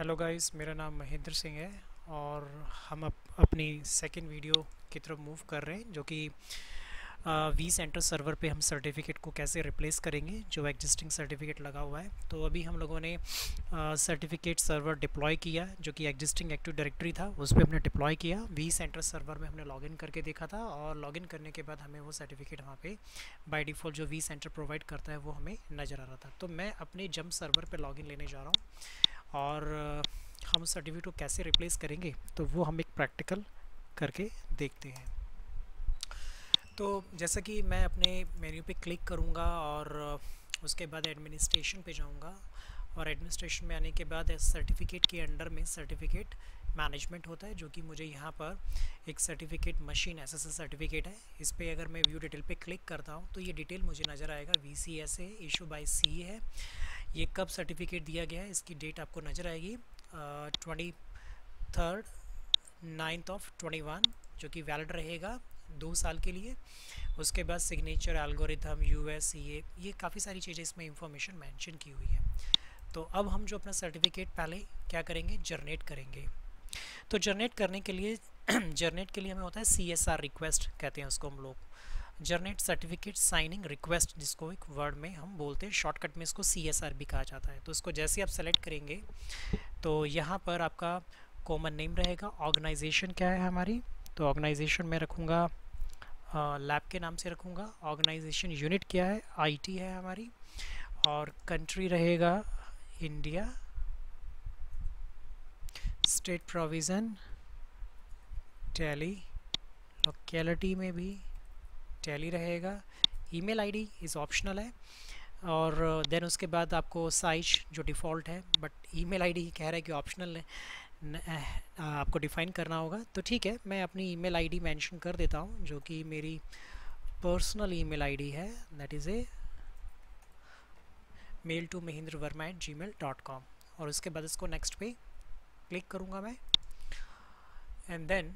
Hello guys, मेरा नाम महेंद्र सिंह है और हम अपनी सेकंड वीडियो की तरफ मूव कर रहे हैं जो कि वी सेंटर सर्वर पे हम सर्टिफिकेट को कैसे रिप्लेस करेंगे जो एग्जिस्टिंग सर्टिफिकेट लगा हुआ है। तो अभी हम लोगों ने सर्टिफिकेट सर्वर डिप्लॉय किया जो कि एग्जिस्टिंग एक्टिव डायरेक्टरी था, उस पर हमने डिप्लॉय किया। वी सेंटर सर्वर में हमने लॉगिन करके देखा था और लॉगिन करने के बाद हमें वो सर्टिफिकेट वहाँ पे बाय डिफ़ॉल्ट जो वी सेंटर प्रोवाइड करता है वो हमें नज़र आ रहा था। तो मैं अपने जंप सर्वर पर लॉगिन लेने जा रहा हूँ और हम सर्टिफिकेट को कैसे रिप्लेस करेंगे तो वो हम एक प्रैक्टिकल करके देखते हैं। तो जैसा कि मैं अपने मेन्यू पे क्लिक करूँगा और उसके बाद एडमिनिस्ट्रेशन पे जाऊँगा और एडमिनिस्ट्रेशन में आने के बाद सर्टिफिकेट के अंडर में सर्टिफिकेट मैनेजमेंट होता है जो कि मुझे यहाँ पर एक सर्टिफिकेट मशीन एसएसएल सर्टिफिकेट है। इस पर अगर मैं व्यू डिटेल पे क्लिक करता हूँ तो ये डिटेल मुझे नज़र आएगा। VCS है, इशू बाय सी है, ये कब सर्टिफिकेट दिया गया है इसकी डेट आपको नज़र आएगी 23/9/21 जो कि वैलिड रहेगा 2 साल के लिए। उसके बाद सिग्नेचर, एल्गोरिथम, USEA, ये काफ़ी सारी चीज़ें इसमें इंफॉर्मेशन मेंशन की हुई है। तो अब हम जो अपना सर्टिफिकेट पहले क्या करेंगे, जनरेट करेंगे। तो जनरेट करने के लिए जनरेट के लिए हमें होता है CSR रिक्वेस्ट, कहते हैं उसको हम लोग, जनरेट सर्टिफिकेट साइनिंग रिक्वेस्ट, जिसको एक वर्ड में हम बोलते हैं, शॉर्टकट में इसको CSR भी कहा जाता है। तो इसको जैसे आप सेलेक्ट करेंगे तो यहाँ पर आपका कॉमन नेम रहेगा। ऑर्गेनाइजेशन क्या है हमारी, तो ऑर्गेनाइजेशन में रखूँगा लैब के नाम से रखूँगा। ऑर्गेनाइजेशन यूनिट क्या है, IT है हमारी। और कंट्री रहेगा India. State provision tally, locality में भी टैली रहेगा। ईमेल आईडी इज़ ऑप्शनल है और देन उसके बाद आपको साइज जो डिफ़ॉल्ट है, बट ईमेल आईडी कह रहा है कि ऑप्शनल है, आपको डिफ़ाइन करना होगा। तो ठीक है, मैं अपनी ईमेल आईडी मेंशन कर देता हूँ जो कि मेरी पर्सनल ईमेल आईडी है, दैट इज़ ए mail2mahendraverma@gmail.com। और उसके बाद इसको नेक्स्ट पे क्लिक करूँगा मैं एंड देन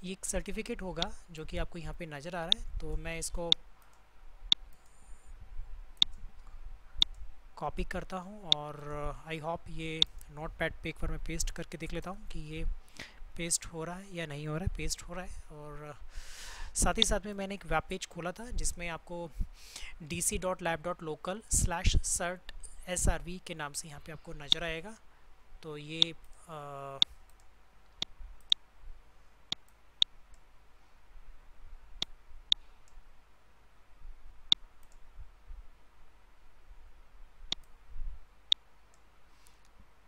ये एक सर्टिफिकेट होगा जो कि आपको यहाँ पे नज़र आ रहा है। तो मैं इसको कॉपी करता हूँ और आई होप ये नोटपैड पे एक बार मैं पेस्ट करके देख लेता हूँ कि ये पेस्ट हो रहा है या नहीं हो रहा है। पेस्ट हो रहा है और साथ ही साथ में मैंने एक वेब पेज खोला था जिसमें आपको dc.lab.local/cert SRV के नाम से यहाँ पे आपको नज़र आएगा। तो ये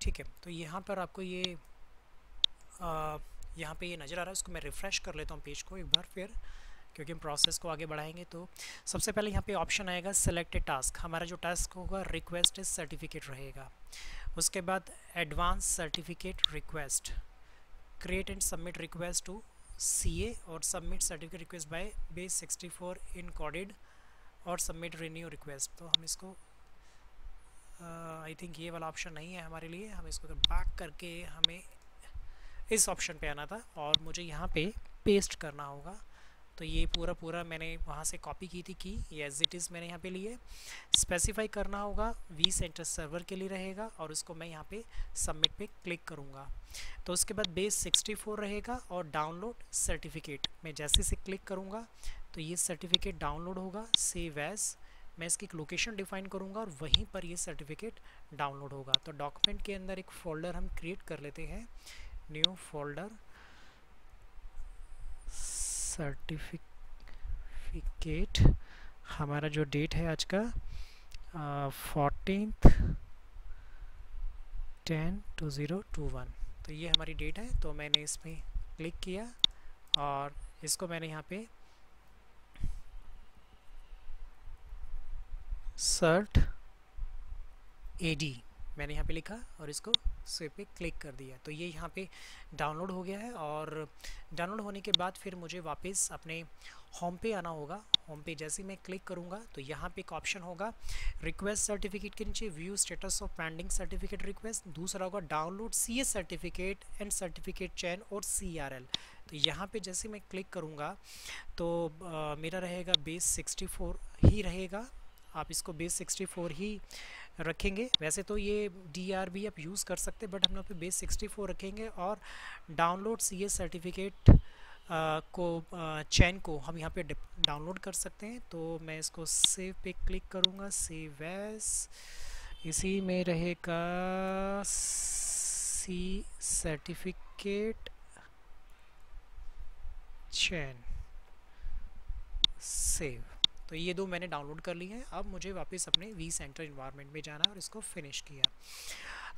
ठीक है, तो यहाँ पर आपको ये यहाँ पे ये नज़र आ रहा है। उसको मैं रिफ़्रेश कर लेता हूँ पेज को एक बार फिर, क्योंकि हम प्रोसेस को आगे बढ़ाएंगे। तो सबसे पहले यहाँ पे ऑप्शन आएगा सेलेक्ट ए टास्क। हमारा जो टास्क होगा रिक्वेस्ट इज सर्टिफिकेट रहेगा। उसके बाद advance certificate request, create and submit request to CA और submit certificate request by base 64 encoded और सबमिट रिन्यू रिक्वेस्ट। तो हम इसको आई थिंक ये वाला ऑप्शन नहीं है हमारे लिए, हम इसको बैक करके हमें इस ऑप्शन पे आना था और मुझे यहाँ पे पेस्ट करना होगा। तो ये पूरा मैंने वहाँ से कॉपी की थी कि ये एज इट इज़ मैंने यहाँ पे लिए। स्पेसिफाई करना होगा वी सेंटर सर्वर के लिए रहेगा और उसको मैं यहाँ पे सबमिट पे क्लिक करूँगा। तो उसके बाद बेस 64 रहेगा और डाउनलोड सर्टिफिकेट मैं जैसे से क्लिक करूँगा तो ये सर्टिफिकेट डाउनलोड होगा। सेव एज़, मैं इसकी एक लोकेशन डिफाइन करूँगा और वहीं पर ये सर्टिफिकेट डाउनलोड होगा। तो डॉक्यूमेंट के अंदर एक फ़ोल्डर हम क्रिएट कर लेते हैं, न्यू फोल्डर सर्टिफिकेट। हमारा जो डेट है आज का 14/10/2021, तो ये हमारी डेट है। तो मैंने इसमें क्लिक किया और इसको मैंने यहाँ पे सर्ट AD मैंने यहाँ पे लिखा और इसको सेव पे क्लिक कर दिया। तो ये यहाँ पे डाउनलोड हो गया है और डाउनलोड होने के बाद फिर मुझे वापस अपने होम पे आना होगा। होम पे जैसे ही मैं क्लिक करूँगा तो यहाँ पे एक ऑप्शन होगा रिक्वेस्ट सर्टिफिकेट के नीचे view status of pending certificate request, दूसरा होगा download CS certificate and certificate chain और CRL। तो यहाँ पे जैसे मैं क्लिक करूँगा तो मेरा रहेगा बेस 64 ही रहेगा आप इसको बेस 64 ही रखेंगे। वैसे तो ये DRB आप यूज़ कर सकते हैं, बट हम लोग पे बेस 64 रखेंगे। और डाउनलोड CS सर्टिफिकेट को चैन को हम यहाँ पे डाउनलोड कर सकते हैं। तो मैं इसको सेव पे क्लिक करूँगा, सेव एज, इसी में रहेगा सी सर्टिफिकेट चैन, सेव। तो ये दो मैंने डाउनलोड कर लिए हैं। अब मुझे वापस अपने vCenter इन्वायरमेंट में जाना है और इसको फिनिश किया।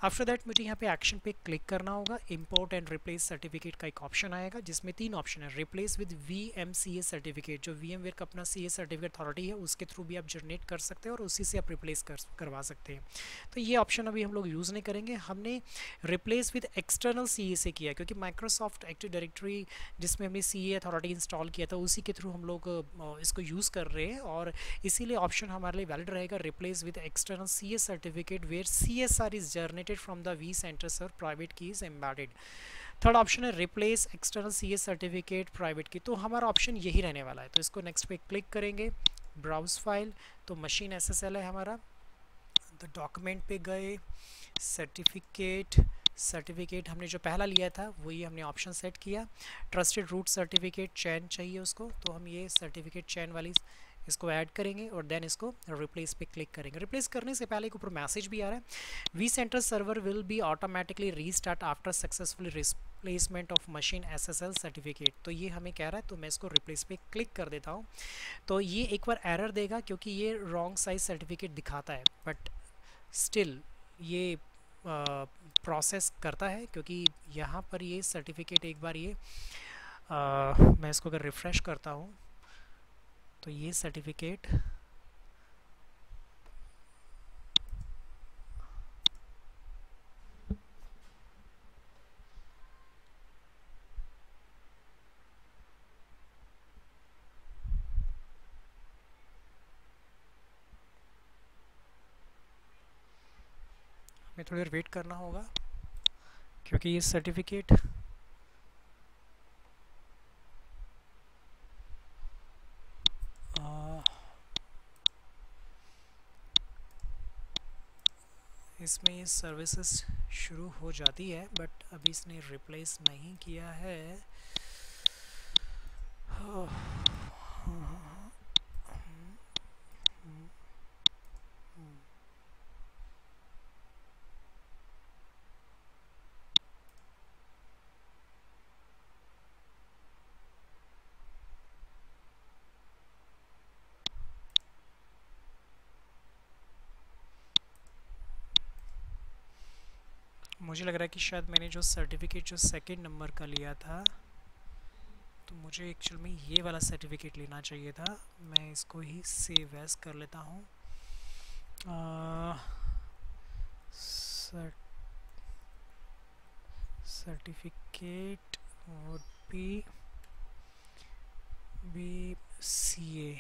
आफ्टर दैट मुझे यहाँ पे एक्शन पे क्लिक करना होगा। इंपोर्ट एंड रिप्लेस सर्टिफिकेट का एक ऑप्शन आएगा जिसमें 3 ऑप्शन है। रिप्लेस विद VMCA सर्टिफिकेट, जो VMware का अपना CA सर्टिफिकेट अथॉरिटी है उसके थ्रू भी आप जनरेट कर सकते हैं और उसी से आप रिप्लेस करवा सकते हैं। तो ये ऑप्शन अभी हम लोग यूज़ नहीं करेंगे। हमने रिप्लेस विद एक्सटर्नल CA से किया, क्योंकि माइक्रोसॉफ्ट एक्टिव डायरेक्टरी जिसमें हमने CA अथॉरिटी इंस्टॉल किया था उसी के थ्रू हम लोग इसको यूज़ कर रहे हैं, और इसीलिए ऑप्शन हमारे लिए वैलिड रहेगा। Replace with external CA certificate where CSR is generated from the vCenter server, private key is embedded। Third option है replace external CS certificate private key. तो हमारा ऑप्शन यही रहने वाला है। तो इसको नेक्स्ट पे क्लिक करेंगे, ब्राउज फाइल, तो मशीन SSL है हमारा। तो डॉक्यूमेंट पे गए, सर्टिफिकेट हमने जो पहला लिया था वही हमने ऑप्शन सेट किया। ट्रस्टेड रूट सर्टिफिकेट चैन चाहिए उसको, तो हम ये सर्टिफिकेट चैन वाली इसको ऐड करेंगे और देन इसको रिप्लेस पे क्लिक करेंगे। रिप्लेस करने से पहले एक ऊपर मैसेज भी आ रहा है, vCenter server will be automatically restart after successful replacement of machine SSL certificate. तो ये हमें कह रहा है, तो मैं इसको रिप्लेस पे क्लिक कर देता हूँ। तो ये एक बार एरर देगा क्योंकि ये रॉन्ग साइज सर्टिफिकेट दिखाता है, बट स्टिल ये प्रोसेस करता है, क्योंकि यहाँ पर ये सर्टिफिकेट एक बार ये मैं इसको अगर रिफ़्रेश करता हूँ तो ये सर्टिफिकेट हमें थोड़ी देर वेट करना होगा, क्योंकि ये सर्टिफिकेट इसमें ये सर्विसेज शुरू हो जाती है, बट अभी इसने रिप्लेस नहीं किया है। मुझे लग रहा है कि शायद मैंने जो सर्टिफिकेट जो सेकंड नंबर का लिया था, तो मुझे एक्चुअल में ये वाला सर्टिफिकेट लेना चाहिए था। मैं इसको ही सेव एज कर लेता हूँ। Certificate would be CA।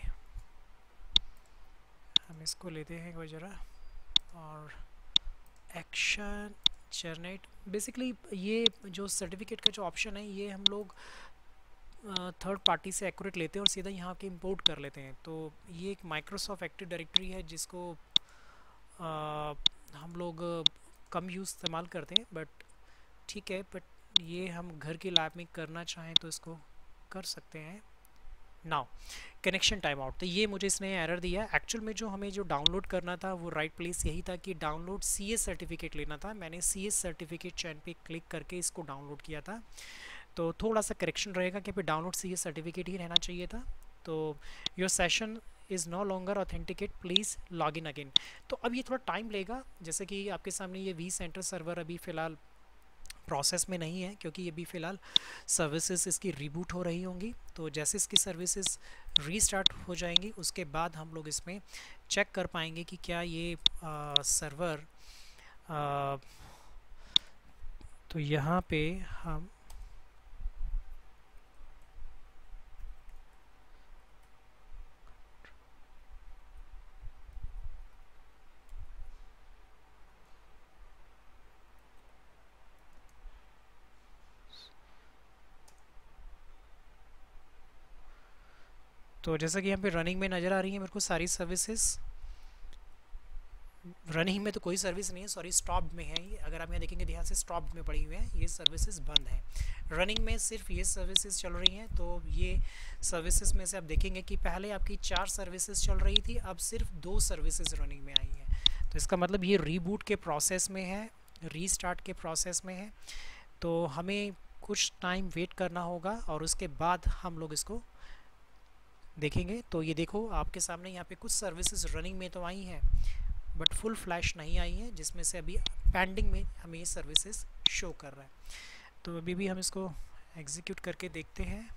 हम इसको लेते हैं कोई ज़रा, और एक्शन जनरेट। बेसिकली ये जो सर्टिफिकेट का जो ऑप्शन है ये हम लोग थर्ड पार्टी से एक्यूरेट लेते हैं और सीधा यहाँ के इंपोर्ट कर लेते हैं। तो ये एक माइक्रोसॉफ्ट एक्टिव डायरेक्टरी है जिसको हम लोग कम इस्तेमाल करते हैं, बट ठीक है। बट ये हम घर के लैब में करना चाहें तो इसको कर सकते हैं। नाउ कनेक्शन टाइम आउट, तो ये मुझे इसने एरर दिया। एक्चुअल में जो हमें जो डाउनलोड करना था वो राइट प्लेस यही था कि डाउनलोड CS सर्टिफिकेट लेना था। मैंने CS सर्टिफिकेट चैन पे क्लिक करके इसको डाउनलोड किया था। तो थोड़ा सा करेक्शन रहेगा कि पे डाउनलोड CS सर्टिफिकेट ही रहना चाहिए था। तो your session is no longer authenticate, please log in again. तो अब ये थोड़ा टाइम लेगा, जैसे कि आपके सामने ये vCenter सर्वर अभी फ़िलहाल प्रोसेस में नहीं है, क्योंकि ये भी फ़िलहाल सर्विसेज इसकी रीबूट हो रही होंगी। तो जैसे इसकी सर्विसेज रीस्टार्ट हो जाएंगी उसके बाद हम लोग इसमें चेक कर पाएंगे कि क्या ये सर्वर तो यहाँ पे हम तो जैसा कि यहाँ पे रनिंग में नज़र आ रही है मेरे को सारी सर्विसेज, रनिंग में तो कोई सर्विस नहीं है, सॉरी स्टॉप में है ये। अगर आप यहाँ देखेंगे ध्यान से स्टॉप में पड़ी हुई है, ये सर्विसेज बंद है। रनिंग में सिर्फ ये सर्विसेज चल रही हैं। तो ये सर्विसेज में से आप देखेंगे कि पहले आपकी 4 सर्विसेज चल रही थी, अब सिर्फ 2 सर्विसेज रनिंग में आई हैं। तो इसका मतलब ये रीबूट के प्रोसेस में है, रीस्टार्ट के प्रोसेस में है। तो हमें कुछ टाइम वेट करना होगा और उसके बाद हम लोग इसको देखेंगे। तो ये देखो आपके सामने यहाँ पे कुछ सर्विसेज रनिंग में तो आई हैं, बट फुल फ्लैश नहीं आई है, जिसमें से अभी पेंडिंग में हमें ये सर्विसेज शो कर रहा है। तो अभी भी हम इसको एग्जीक्यूट करके देखते हैं।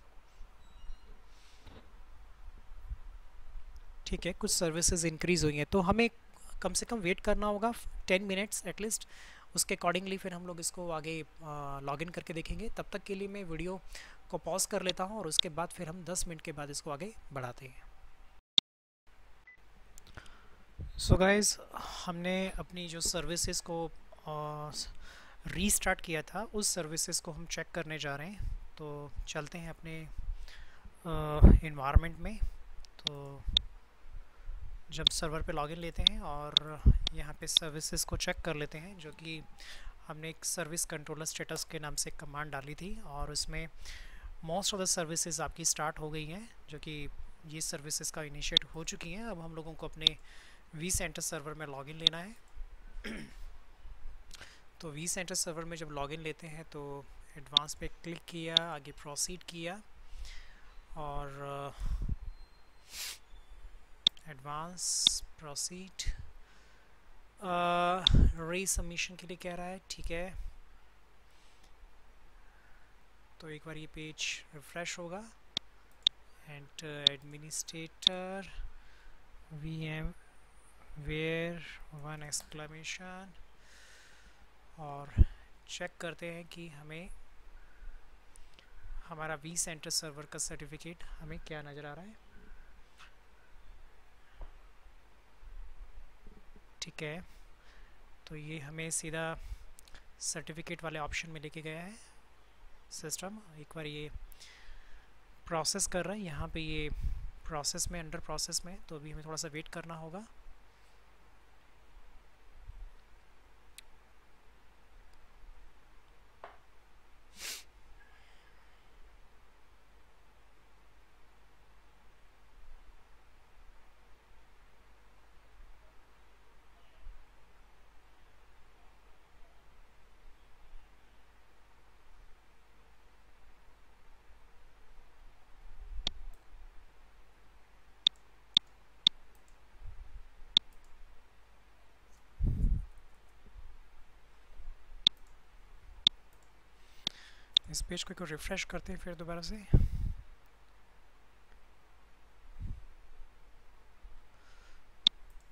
ठीक है, कुछ सर्विसेज इंक्रीज़ हुई हैं, तो हमें कम से कम वेट करना होगा 10 मिनट्स एटलीस्ट। उसके अकॉर्डिंगली फिर हम लोग इसको आगे लॉगिन करके देखेंगे। तब तक के लिए मैं वीडियो को पॉज कर लेता हूँ और उसके बाद फिर हम 10 मिनट के बाद इसको आगे बढ़ाते हैं। सो गाइस, हमने अपनी जो सर्विसेज को रीस्टार्ट किया था, उस सर्विसेज को हम चेक करने जा रहे हैं। तो चलते हैं अपने इन्वायरमेंट में। तो जब सर्वर पे लॉगिन लेते हैं और यहाँ पे सर्विसेज को चेक कर लेते हैं, जो कि हमने एक सर्विस कंट्रोलर स्टेटस के नाम से कमांड डाली थी और उसमें मोस्ट ऑफ द सर्विसेज आपकी स्टार्ट हो गई हैं, जो कि ये सर्विसेज का इनिशिएट हो चुकी हैं। अब हम लोगों को अपने vCenter सर्वर में लॉगिन लेना है। तो vCenter सर्वर में जब लॉगिन लेते हैं तो एडवांस पे क्लिक किया, आगे प्रोसीड किया और एडवांस प्रोसीड रीसबमिशन के लिए कह रहा है। ठीक है, तो एक बार ये पेज रिफ्रेश होगा। And administrator VM ware 1 exclamation, और चेक करते हैं कि हमें हमारा vCenter सर्वर का सर्टिफिकेट हमें क्या नज़र आ रहा है। ठीक है, तो ये हमें सीधा सर्टिफिकेट वाले ऑप्शन में लेके गया है सिस्टम। एक बार ये प्रोसेस कर रहा है, यहाँ पे ये प्रोसेस में, अंडर प्रोसेस में, तो अभी हमें थोड़ा सा वेट करना होगा। इस पेज को रिफ्रेश करते हैं फिर दोबारा से।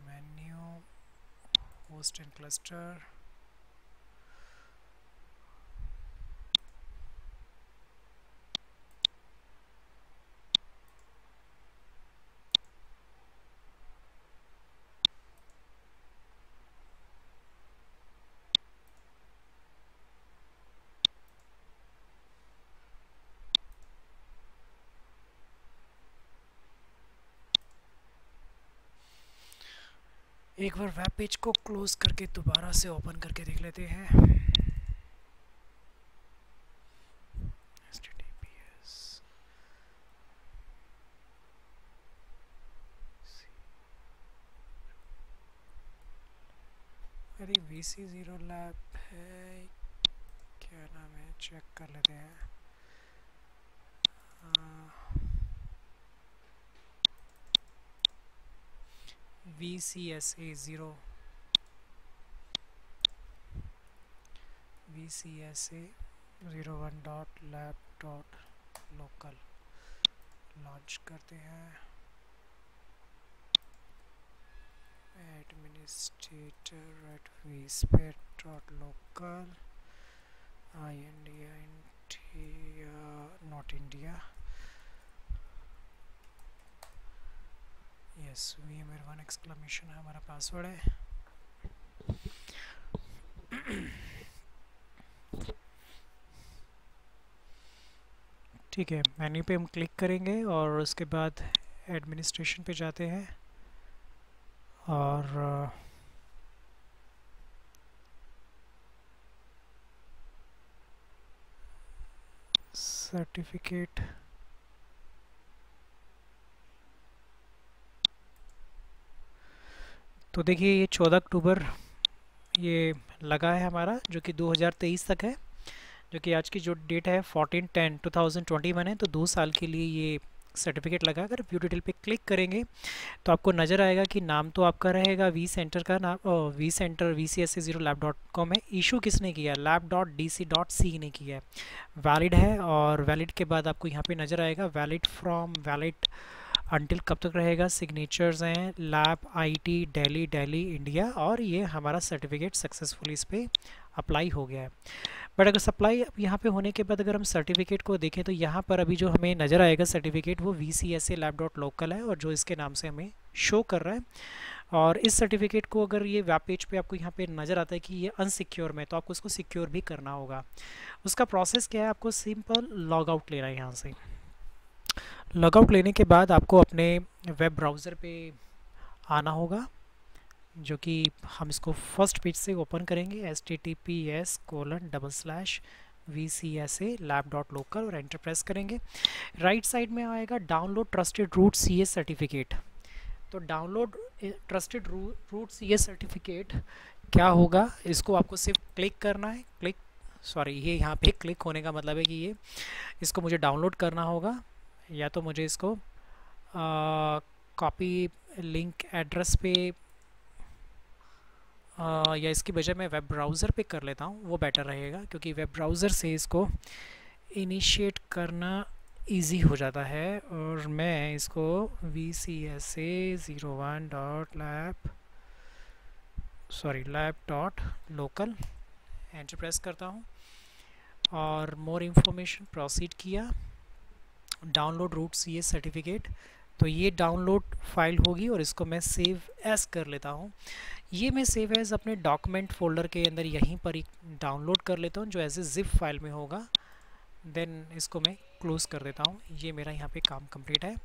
मेन्यू, होस्ट एंड क्लस्टर, एक बार वेब पेज को क्लोज करके दोबारा से ओपन करके देख लेते हैं। अरे VC0 लैब है, क्या नाम है, चेक कर लेते हैं। VCSA0, VCSA01.lab.local लॉन्च करते हैं। administrator at vspet.local, India, not India, yes, VMware 1 exclamation है हमारा पासवर्ड है। ठीक है, मेन्यू पे हम क्लिक करेंगे और उसके बाद एडमिनिस्ट्रेशन पे जाते हैं और सर्टिफिकेट तो देखिए ये 14 अक्टूबर ये लगा है हमारा, जो कि 2023 तक है, जो कि आज की जो डेट है 14/10/2021 है। तो 2 साल के लिए ये सर्टिफिकेट लगा। अगर व्यू डिटेल पे क्लिक करेंगे तो आपको नज़र आएगा कि नाम तो आपका रहेगा वी सेंटर का नाम, वी सेंटर vcsa0lab.com है। इशू किसने किया? lab.dc.c ने किया है। वैलिड है, और वैलिड के बाद आपको यहाँ पे नज़र आएगा वैलिड फ्रॉम, वैलिड अंटिल कब तक रहेगा, सिग्नेचर्स हैं lab IT Delhi Delhi India, और ये हमारा सर्टिफिकेट सक्सेसफुली इस पर अप्लाई हो गया है। बट अगर सप्लाई यहाँ पे होने के बाद अगर हम सर्टिफिकेट को देखें तो यहाँ पर अभी जो हमें नज़र आएगा सर्टिफिकेट वो vcsa.lab.local है, और जो इसके नाम से हमें शो कर रहा है। और इस सर्टिफिकेट को अगर ये वेब पेज पे आपको यहाँ पे नज़र आता है कि ये अनसिक्योर में, तो आपको इसको सिक्योर भी करना होगा। उसका प्रोसेस क्या है? आपको सिंपल लॉग आउट लेना है। यहाँ से लॉग आउट लेने के बाद आपको अपने वेब ब्राउज़र पे आना होगा, जो कि हम इसको फर्स्ट पेज से ओपन करेंगे, https://vcsa.lab.local, और एंटर प्रेस करेंगे। राइट साइड में आएगा download trusted root CA certificate. तो download trusted root CA certificate क्या होगा, इसको आपको सिर्फ क्लिक करना है। ये यहाँ पे क्लिक होने का मतलब है कि इसको मुझे डाउनलोड करना होगा, या तो मुझे इसको कॉपी लिंक एड्रेस पे या इसकी बजाय मैं वेब ब्राउज़र पे कर लेता हूँ, वो बेटर रहेगा, क्योंकि वेब ब्राउज़र से इसको इनिशिएट करना इजी हो जाता है। और मैं इसको lab.local एंटर प्रेस करता हूँ, और मोर इन्फॉर्मेशन प्रोसीड किया, डाउनलोड रूट सीए सर्टिफिकेट। तो ये डाउनलोड फाइल होगी, और इसको मैं सेव एज कर लेता हूँ। ये मैं सेव एज अपने डॉक्यूमेंट फोल्डर के अंदर यहीं पर ही डाउनलोड कर लेता हूँ, जो एज ए जिप फाइल में होगा। देन इसको मैं क्लोज़ कर देता हूँ। ये मेरा यहाँ पे काम कंप्लीट है।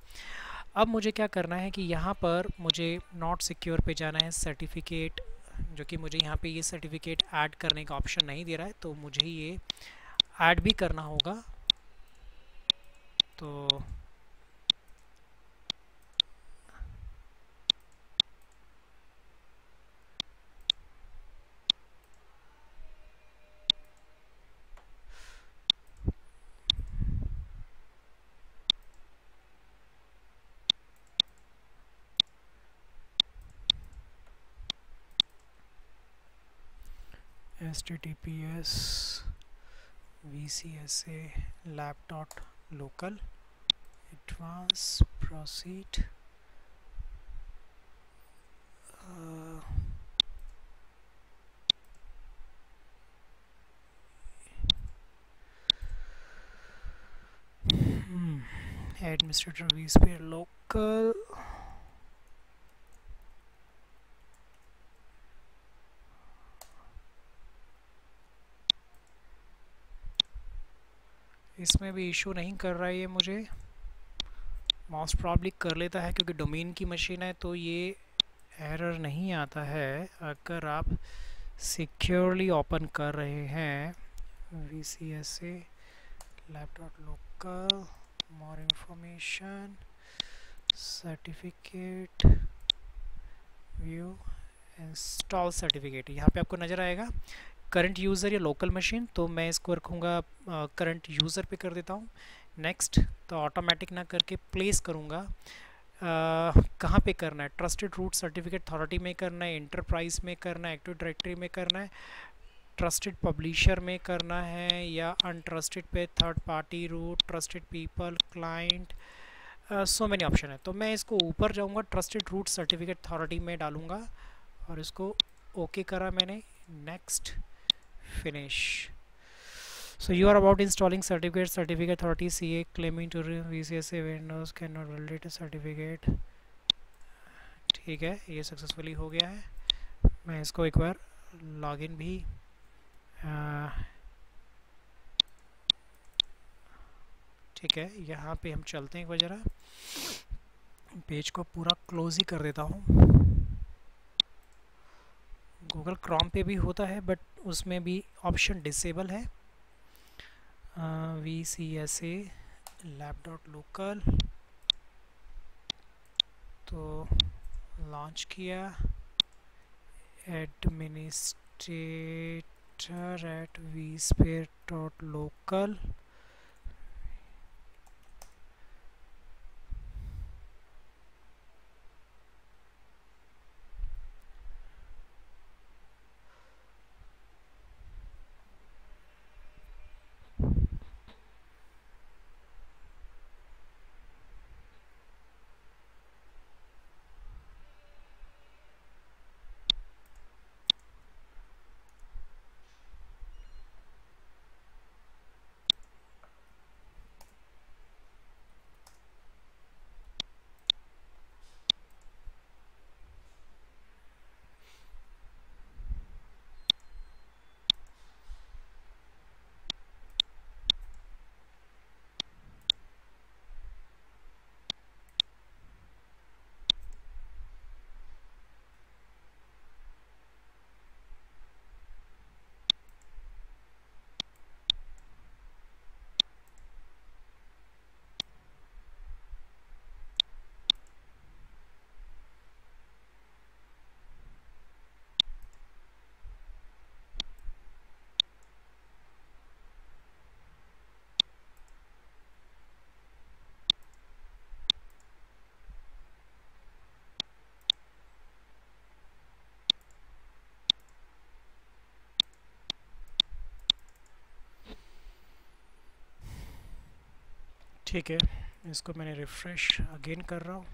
अब मुझे क्या करना है कि यहाँ पर मुझे नॉट सिक्योर पे जाना है सर्टिफिकेट, जो कि मुझे यहाँ पे ये सर्टिफिकेट ऐड करने का ऑप्शन नहीं दे रहा है, तो मुझे ये ऐड भी करना होगा। तो https vcsa.lab.local advance proceed administrator vSphere local इसमें भी इशू नहीं कर रहा है ये मुझे। मोस्ट प्रॉब्ली कर लेता है, क्योंकि डोमेन की मशीन है, तो ये एरर नहीं आता है अगर आप सिक्योरली ओपन कर रहे हैं। vcsa.lab.local more information certificate view install certificate, यहाँ पे आपको नज़र आएगा करंट यूज़र या लोकल मशीन, तो मैं इसको रखूँगा करंट यूज़र पे कर देता हूँ। नेक्स्ट, तो ऑटोमेटिक ना करके प्लेस करूँगा। कहाँ पे करना है? ट्रस्टेड रूट सर्टिफिकेट अथॉरिटी में करना है, एंटरप्राइज में करना है, एक्टिव डायरेक्टरी में करना है, ट्रस्टेड पब्लिशर में करना है, या अनट्रस्टेड पे third party root, trusted people, client, so many option है। तो मैं इसको ऊपर जाऊँगा, ट्रस्टेड रूट सर्टिफिकेट अथॉरिटी में डालूँगा, और इसको ओके करा मैंने। Next, finish. So you are about installing certificate authority CA claiming to VCSA Windows cannot validate a certificate। ठीक है, ये सक्सेसफुली हो गया है। मैं इसको एक बार लॉगिन भी ठीक है, यहाँ पे हम चलते हैं। एक बार जरा पेज को पूरा क्लोज ही कर देता हूँ। गूगल क्रोम पे भी होता है, बट उसमें भी ऑप्शन डिसेबल है। VCSA lab.local, तो लॉन्च किया administrator at vsphere.local, ठीक है। इसको मैंने रिफ्रेश अगेन कर रहा हूँ।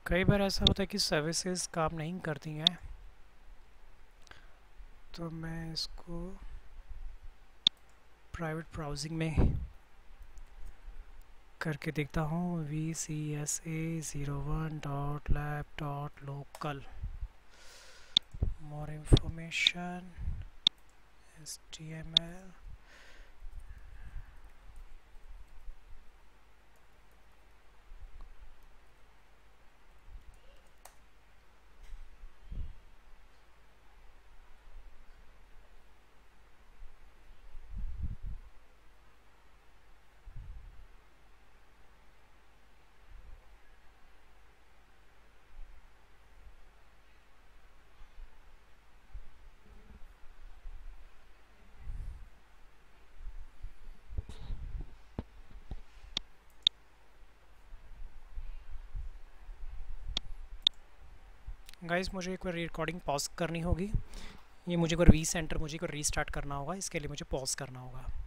कई बार ऐसा होता है कि सर्विसेज काम नहीं करती हैं, तो मैं इसको प्राइवेट ब्राउजिंग में करके देखता हूँ। vcsa01.lab.local, more information, HTML, guys मुझे एक बार रिकॉर्डिंग पॉज करनी होगी। ये मुझे एक बार वी सेंटर मुझे एक बार रीस्टार्ट करना होगा, इसके लिए मुझे पॉज करना होगा।